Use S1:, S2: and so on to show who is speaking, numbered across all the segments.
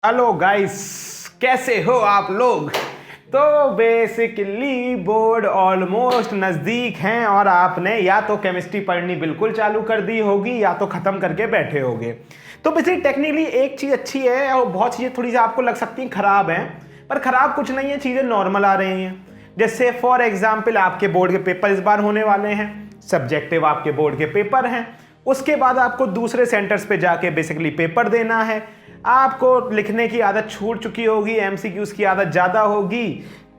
S1: Hello guys, कैसे हो आप लोग। तो बेसिकली बोर्ड ऑलमोस्ट नज़दीक हैं और आपने या तो केमिस्ट्री पढ़नी बिल्कुल चालू कर दी होगी या तो ख़त्म करके बैठे होगे। तो बेसिकली टेक्निकली एक चीज़ अच्छी है और बहुत चीज़ें थोड़ी सी आपको लग सकती हैं ख़राब हैं, पर ख़राब कुछ नहीं है, चीज़ें नॉर्मल आ रही हैं। जैसे फॉर एग्जाम्पल आपके बोर्ड के पेपर इस बार होने वाले हैं, सब्जेक्टिव आपके बोर्ड के पेपर हैं, उसके बाद आपको दूसरे सेंटर्स पे जाके बेसिकली पेपर देना है। आपको लिखने की आदत छूट चुकी होगी, एमसीक्यूज की आदत ज़्यादा होगी,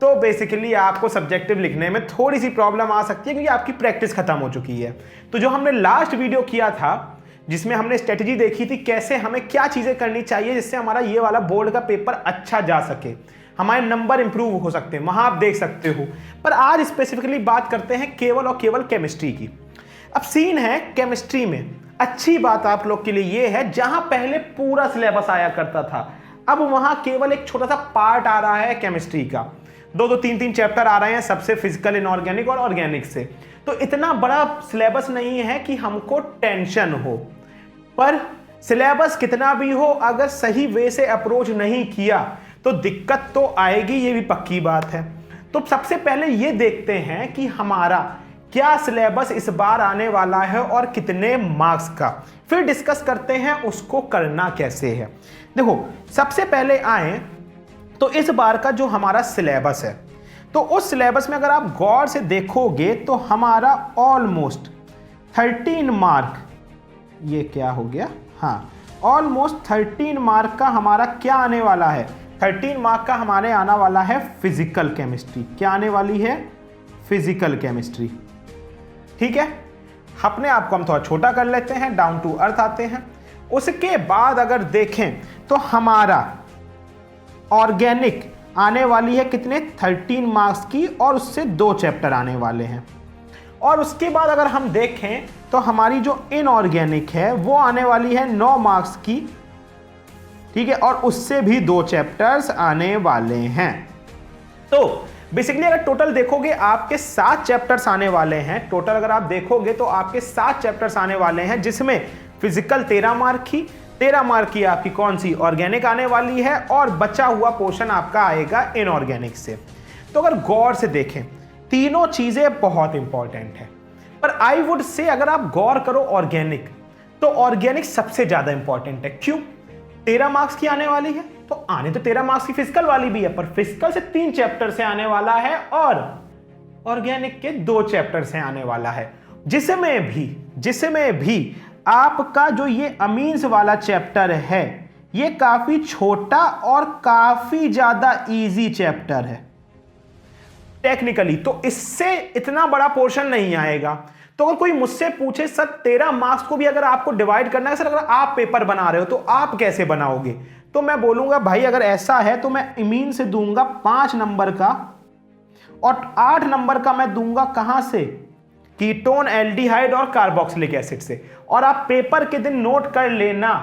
S1: तो बेसिकली आपको सब्जेक्टिव लिखने में थोड़ी सी प्रॉब्लम आ सकती है क्योंकि आपकी प्रैक्टिस खत्म हो चुकी है। तो जो हमने लास्ट वीडियो किया था जिसमें हमने स्ट्रेटजी देखी थी कैसे हमें क्या चीज़ें करनी चाहिए जिससे हमारा ये वाला बोर्ड का पेपर अच्छा जा सके, हमारे नंबर इंप्रूव हो सकते हैं, वहाँ आप देख सकते हो। पर आज स्पेसिफिकली बात करते हैं केवल और केवल केमिस्ट्री की। अब सीन है केमिस्ट्री में अच्छी बात आप लोग के लिए ये है, जहां पहले पूरा सिलेबस आया करता था अब वहां केवल एक छोटा सा पार्ट आ रहा है केमिस्ट्री का। दो तीन चैप्टर आ रहे हैं, सबसे फिजिकल, इनऑर्गेनिक और ऑर्गेनिक से। तो इतना बड़ा सिलेबस नहीं है कि हमको टेंशन हो, पर सिलेबस कितना भी हो अगर सही वे से अप्रोच नहीं किया तो दिक्कत तो आएगी, ये भी पक्की बात है। तो सबसे पहले ये देखते हैं कि हमारा क्या सिलेबस इस बार आने वाला है और कितने मार्क्स का, फिर डिस्कस करते हैं उसको करना कैसे है। देखो सबसे पहले आए तो इस बार का जो हमारा सिलेबस है, तो उस सिलेबस में अगर आप गौर से देखोगे तो हमारा ऑलमोस्ट 13 मार्क, ये क्या हो गया, हाँ ऑलमोस्ट 13 मार्क का हमारा क्या आने वाला है, 13 मार्क का हमारे आने वाला है फिजिकल केमिस्ट्री। क्या आने वाली है? Physical chemistry. ठीक है, अपने आप को हम थोड़ा छोटा कर लेते हैं, डाउन टू अर्थ आते हैं। उसके बाद अगर देखें तो हमारा ऑर्गेनिक आने वाली है कितने, 13 मार्क्स की, और उससे 2 चैप्टर आने वाले हैं। और उसके बाद अगर हम देखें तो हमारी जो इनऑर्गेनिक है वो आने वाली है 9 मार्क्स की, ठीक है, और उससे भी 2 चैप्टर्स आने वाले हैं। तो बेसिकली अगर टोटल देखोगे आपके 7 चैप्टर्स आने वाले हैं। टोटल अगर आप देखोगे तो आपके 7 चैप्टर्स आने वाले हैं, जिसमें फिजिकल 13 मार्क की, 13 मार्क की आपकी कौन सी, ऑर्गेनिक आने वाली है, और बचा हुआ पोर्शन आपका आएगा इनऑर्गेनिक से। तो अगर गौर से देखें तीनों चीजें बहुत इंपॉर्टेंट है, पर आई वुड से अगर आप गौर करो ऑर्गेनिक, तो ऑर्गेनिक सबसे ज्यादा इंपॉर्टेंट है। क्यों? 13 मार्क्स की आने वाली है, तो आने तो 13 मार्क्स की फिजिकल वाली भी है, पर फिजिकल से 3 चैप्टर से आने वाला है और ऑर्गेनिक के 2 चैप्टर से आने वाला है, जिसमें भी आपका जो ये अमीन्स वाला चैप्टर है ये काफी छोटा और काफी ज्यादा इजी चैप्टर है टेक्निकली, तो इससे इतना बड़ा पोर्शन नहीं आएगा। तो अगर कोई मुझसे पूछे सर 13 मार्क्स को भी अगर आपको डिवाइड करना है, सर अगर आप पेपर बना रहे हो तो आप कैसे बनाओगे, तो मैं बोलूंगा भाई अगर ऐसा है तो मैं इमीन से दूंगा 5 नंबर का और 8 नंबर का मैं दूंगा कहां से, कीटोन, एल्डिहाइड और कार्बोक्सिलिक एसिड से। और आप पेपर के दिन नोट कर लेना,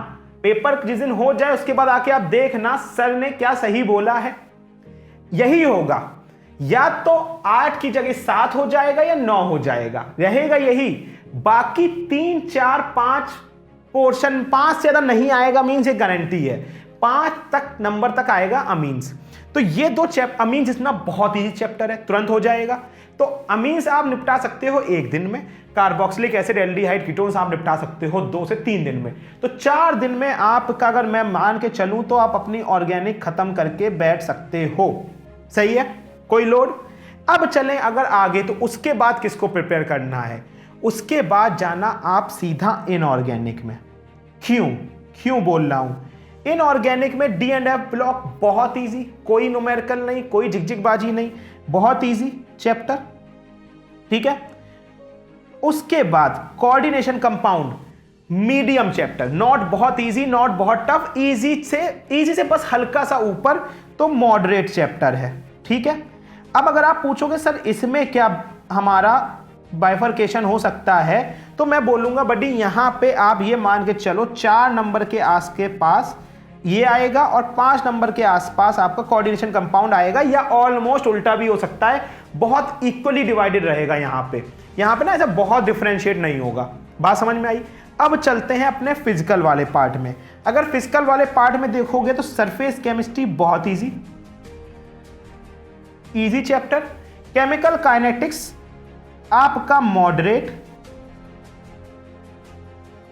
S1: पेपर जिस दिन हो जाए उसके बाद आके आप देखना सर ने क्या सही बोला है, यही होगा। या तो 8 की जगह 7 हो जाएगा या 9 हो जाएगा, रहेगा यही। बाकी 3, 4, 5 पोर्शन, 5 से ज्यादा नहीं आएगा मीन्स, ये गारंटी है। 5 तक नंबर तक आएगा अमीन्स। तो ये 2 चैप्टर, अमीन्स इतना बहुत इजी चैप्टर है, तुरंत हो जाएगा। तो अमीन्स आप निपटा सकते हो 1 दिन में, कार्बोक्सिलिक एसिड, एल्डिहाइड, कीटोन्स आप निपटा सकते हो 2 से 3 दिन में। तो 4 दिन में आपका अगर मैं मान के चलूं तो आप अपनी ऑर्गेनिक खत्म करके बैठ सकते हो। सही है, कोई लोड। अब चलें अगर आगे, तो उसके बाद किसको प्रिपेयर करना है, उसके बाद जाना आप सीधा इनऑर्गेनिक में। क्यों बोल रहा हूं, इनऑर्गेनिक में डी एंड एफ ब्लॉक बहुत इजी, कोई न्यूमेरिकल नहीं, कोई झिकझिकबाजी नहीं, बहुत इजी चैप्टर, ठीक है। उसके बाद coordination compound, medium chapter, not बहुत इजी, नॉट बहुत टफ, इजी से बस हल्का सा ऊपर, तो मॉडरेट चैप्टर है, ठीक है। अब अगर आप पूछोगे सर इसमें क्या हमारा बाइफर्केशन हो सकता है, तो मैं बोलूंगा बड्डी यहां पे आप ये मान के चलो 4 नंबर के आस के पास ये आएगा और 5 नंबर के आसपास आपका कोऑर्डिनेशन कंपाउंड आएगा, या ऑलमोस्ट उल्टा भी हो सकता है, बहुत इक्वली डिवाइडेड रहेगा यहाँ पे ना, ऐसा बहुत डिफरेंशिएट नहीं होगा। बात समझ में आई? अब चलते हैं अपने फिजिकल वाले पार्ट में। अगर फिजिकल वाले पार्ट में देखोगे तो सरफेस केमिस्ट्री बहुत इजी चैप्टर, केमिकल काइनेटिक्स आपका मॉडरेट,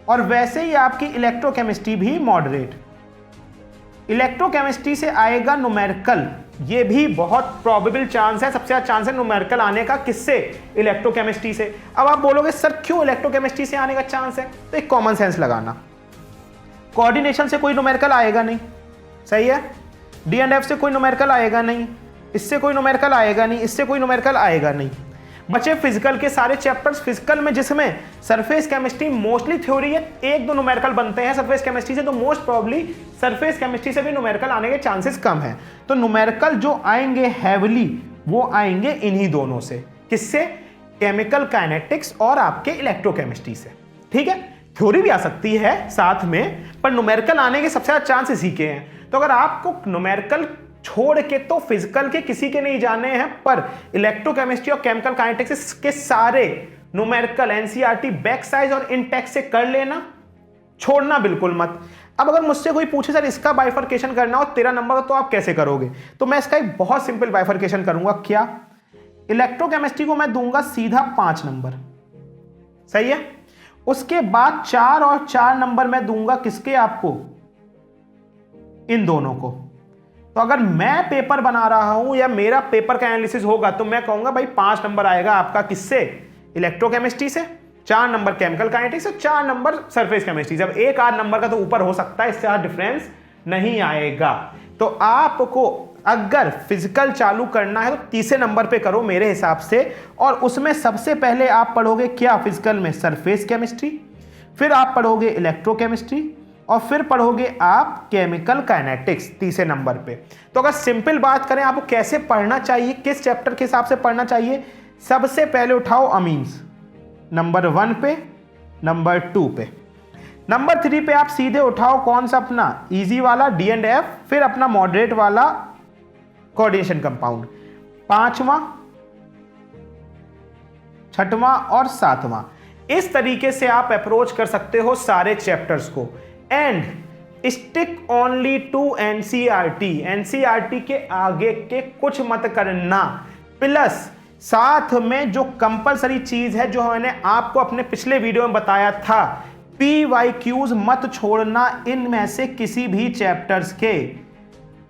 S1: और वैसे ही आपकी इलेक्ट्रोकेमिस्ट्री भी मॉडरेट। इलेक्ट्रोकेमिस्ट्री से आएगा न्यूमेरिकल, ये भी बहुत प्रोबेबल चांस है, सबसे ज्यादा चांस है न्यूमेरिकल आने का। किससे? इलेक्ट्रोकेमिस्ट्री से। अब आप बोलोगे सर क्यों इलेक्ट्रोकेमिस्ट्री से आने का चांस है? तो एक कॉमन सेंस लगाना, कोऑर्डिनेशन से कोई न्यूमेरिकल आएगा नहीं, सही है। D&F से कोई न्यूमेरिकल आएगा नहीं, इससे कोई न्यूमेरिकल आएगा नहीं, इससे कोई न्यूमेरिकल आएगा नहीं। बचे फिजिकल के सारे चैप्टर्स। फिजिकल में जिसमें सरफेस केमिस्ट्री मोस्टली थ्योरी है, एक दो न्यूमेरिकल बनते हैं सरफेस केमिस्ट्री से, तो मोस्ट प्रॉब्ली सरफेस केमिस्ट्री से भी न्यूमेरिकल आने के चांसेस कम है। तो न्यूमेरिकल जो आएंगे हैवली वो आएंगे इन्हीं दोनों से। किससे? केमिकल काइनेटिक्स और आपके इलेक्ट्रोकेमिस्ट्री से। ठीक है, थ्योरी भी आ सकती है साथ में, पर न्यूमेरिकल आने के सबसे ज्यादा चांसेस ही के हैं। तो अगर आपको न्यूमेरिकल छोड़ के तो फिजिकल के किसी के नहीं जाने हैं, पर इलेक्ट्रोकेमिस्ट्री और केमिकल काइनेटिक्स के सारे न्यूमेरिकल एनसीईआरटी बैक साइज और इंटेक्स से कर लेना, छोड़ना बिल्कुल मत। अब अगर मुझसे कोई पूछे सर इसका बाइफरकेशन करना हो 13 नंबर तो आप कैसे करोगे, तो मैं इसका एक बहुत सिंपल बाइफरकेशन करूंगा। क्या? इलेक्ट्रोकेमिस्ट्री को मैं दूंगा सीधा 5 नंबर, सही है। उसके बाद 4 और 4 नंबर मैं दूंगा किसके? आपको इन दोनों को। तो अगर मैं पेपर बना रहा हूं या मेरा पेपर का एनालिसिस होगा तो मैं कहूंगा भाई 5 नंबर आएगा आपका किससे? इलेक्ट्रोकेमिस्ट्री से, 4 नंबर केमिकल काइनेटिक्स से, 4 नंबर सरफेस केमिस्ट्री। जब एक आध नंबर का तो ऊपर हो सकता है, इससे ज्यादा डिफरेंस नहीं आएगा। तो आपको अगर फिजिकल चालू करना है तो तीसरे नंबर पे करो मेरे हिसाब से, और उसमें सबसे पहले आप पढ़ोगे क्या? फिजिकल में सरफेस केमिस्ट्री, फिर आप पढ़ोगे इलेक्ट्रोकेमिस्ट्री, और फिर पढ़ोगे आप केमिकल काइनेटिक्स तीसरे नंबर पे। तो अगर सिंपल बात करें आपको कैसे पढ़ना चाहिए, किस चैप्टर के हिसाब से पढ़ना चाहिए, सबसे पहले उठाओ अमीन्स नंबर 1 पे, नंबर 2 पे, नंबर 3 पे आप सीधे उठाओ कौन सा? अपना इजी वाला D&F, फिर अपना मॉडरेट वाला कोऑर्डिनेशन कंपाउंड, 5वां, 6वां और 7वां। इस तरीके से आप अप्रोच कर सकते हो सारे चैप्टर्स को। And stick only to NCERT, NCERT के आगे के कुछ मत करना। प्लस साथ में जो कंपलसरी चीज है जो मैंने आपको अपने पिछले वीडियो में बताया था, PYQs मत छोड़ना इनमें से किसी भी चैप्टर्स के।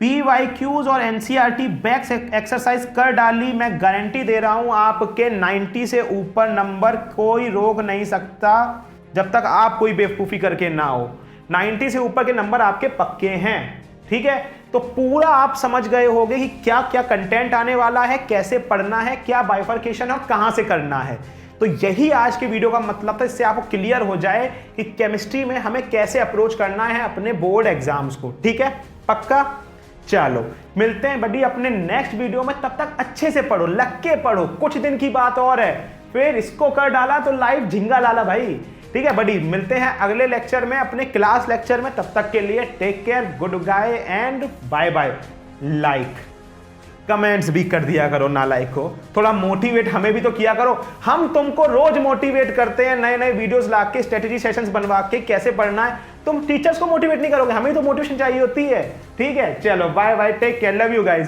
S1: PYQs और एनसीईआरटी बैक एक्सरसाइज कर डाली, मैं गारंटी दे रहा हूं आपके 90 से ऊपर नंबर कोई रोक नहीं सकता जब तक आप कोई बेवकूफी करके ना हो। 90 से ऊपर के नंबर आपके पक्के हैं, ठीक है। तो पूरा आप समझ गए होंगे कि क्या क्या कंटेंट आने वाला है, कैसे पढ़ना है, क्या बाइफरकेशन और कहां से करना है। तो यही आज के वीडियो का मतलब था, इससे आपको क्लियर हो जाए कि केमिस्ट्री में हमें कैसे अप्रोच करना है अपने बोर्ड एग्जाम्स को, ठीक है। पक्का? चलो मिलते हैं बड़ी अपने नेक्स्ट वीडियो में, तब तक अच्छे से पढ़ो, लग के पढ़ो। कुछ दिन की बात और है, फिर इसको कर डाला तो लाइव झिंगा लाला भाई, ठीक है बड़ी। मिलते हैं अगले लेक्चर में, अपने क्लास लेक्चर में। तब तक के लिए take care, good bye and bye bye. Like comments भी कर दिया करो, ना लाइक हो, थोड़ा मोटिवेट हमें भी तो किया करो। हम तुमको रोज मोटिवेट करते हैं, नए नए वीडियोस ला के, स्ट्रेटेजी सेशंस बनवा के कैसे पढ़ना है। तुम टीचर्स को मोटिवेट नहीं करोगे, हमें तो मोटिवेशन चाहिए होती है, ठीक है। चलो bye bye, take care, love you guys.